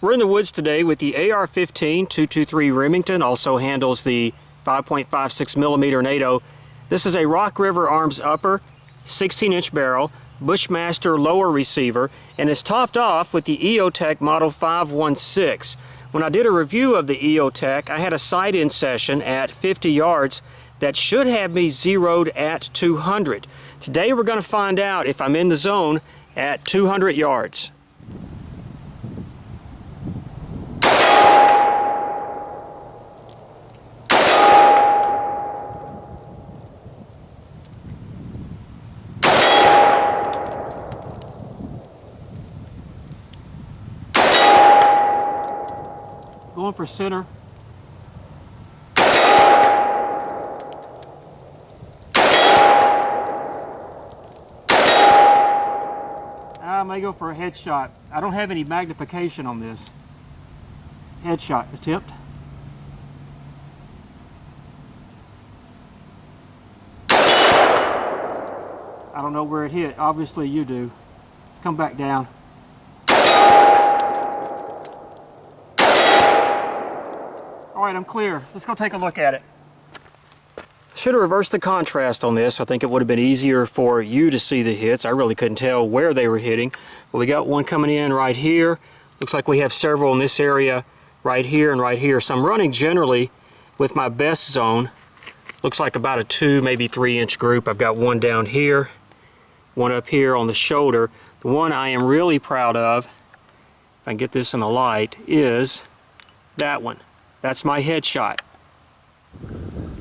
We're in the woods today with the AR-15 223 Remington, also handles the 5.56 millimeter NATO. This is a Rock River Arms upper, 16-inch barrel, Bushmaster lower receiver, and is topped off with the EOTech Model 516. When I did a review of the EOTech, I had a sight-in session at 50 yards that should have me zeroed at 200. Today we're going to find out if I'm in the zone at 200 yards. Going for center. I may go for a headshot. I don't have any magnification on this. Headshot attempt. I don't know where it hit. Obviously you do. Let's come back down. Alright, I'm clear. Let's go take a look at it. Should have reversed the contrast on this. I think it would have been easier for you to see the hits. I really couldn't tell where they were hitting. But we got one coming in right here. Looks like we have several in this area right here and right here. So I'm running generally with my best zone. Looks like about a 2, maybe 3-inch group. I've got one down here, one up here on the shoulder. The one I am really proud of, if I can get this in the light, is that one. That's my headshot.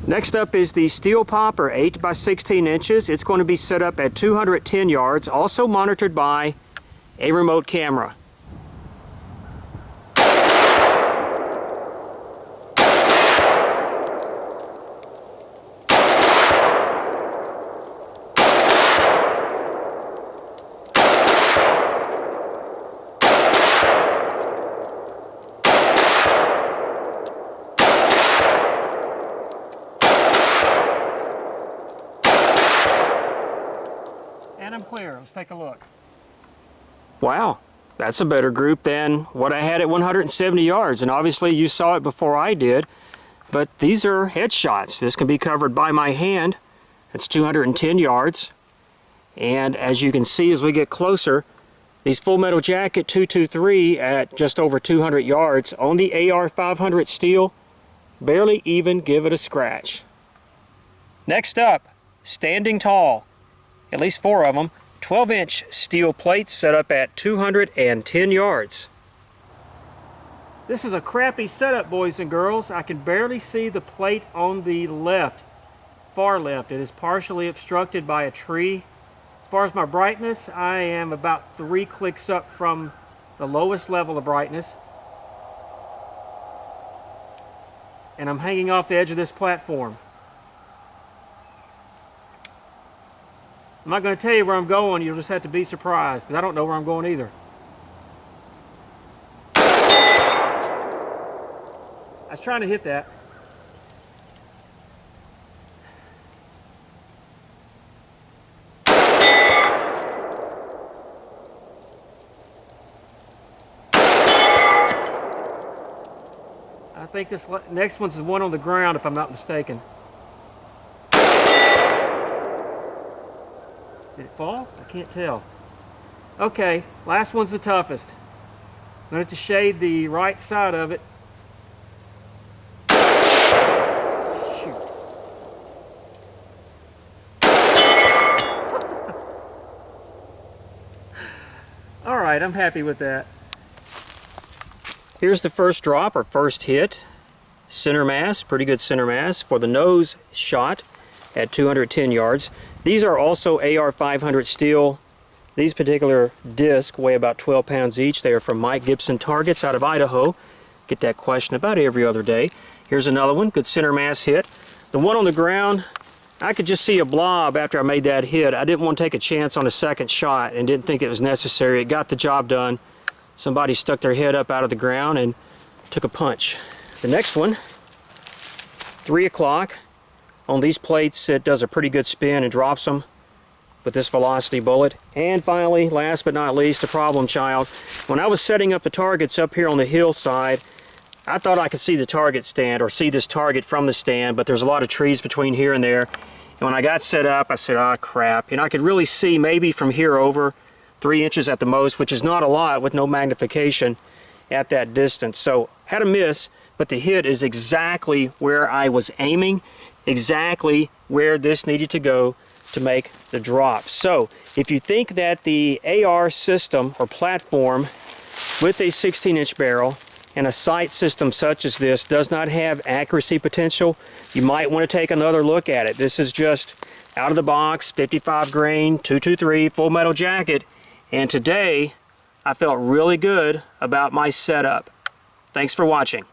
Next up is the steel popper, 8 by 16 inches. It's going to be set up at 210 yards, also monitored by a remote camera. And I'm clear. Let's take a look. Wow, that's a better group than what I had at 170 yards. And obviously you saw it before I did, but these are headshots. This can be covered by my hand. That's 210 yards. And as you can see as we get closer, these Full Metal Jacket 223 at just over 200 yards on the AR-500 steel, barely even give it a scratch. Next up, standing tall. At least 4 of them, 12-inch steel plates set up at 210 yards. This is a crappy setup, boys and girls. I can barely see the plate on the left, far left. It is partially obstructed by a tree. As far as my brightness, I am about 3 clicks up from the lowest level of brightness. And I'm hanging off the edge of this platform. I'm not going to tell you where I'm going, you'll just have to be surprised, because I don't know where I'm going either. I was trying to hit that. I think this next one's the one on the ground, if I'm not mistaken. Did it fall? I can't tell. Okay, last one's the toughest. I'm going to have to shade the right side of it. Shoot. Alright, I'm happy with that. Here's the first drop, or first hit. Center mass, pretty good center mass for the nose shot at 210 yards. These are also AR-500 steel. These particular discs weigh about 12 pounds each. They are from Mike Gibson Targets out of Idaho. Get that question about every other day. Here's another one, good center mass hit. The one on the ground, I could just see a blob after I made that hit. I didn't want to take a chance on a second shot and didn't think it was necessary. It got the job done. Somebody stuck their head up out of the ground and took a punch. The next one, 3 o'clock. On these plates, it does a pretty good spin and drops them with this velocity bullet. And finally, last but not least, a problem child. When I was setting up the targets up here on the hillside, I thought I could see the target stand or see this target from the stand, but there's a lot of trees between here and there. And when I got set up, I said, oh crap. I could really see maybe from here over 3 inches at the most, which is not a lot with no magnification at that distance. So had a miss, but the hit is exactly where I was aiming, exactly where this needed to go to make the drop. So if you think that the AR system or platform with a 16-inch barrel and a sight system such as this does not have accuracy potential, you might want to take another look at it. This is just out of the box, 55 grain, 223 full metal jacket, and today I felt really good about my setup. Thanks for watching.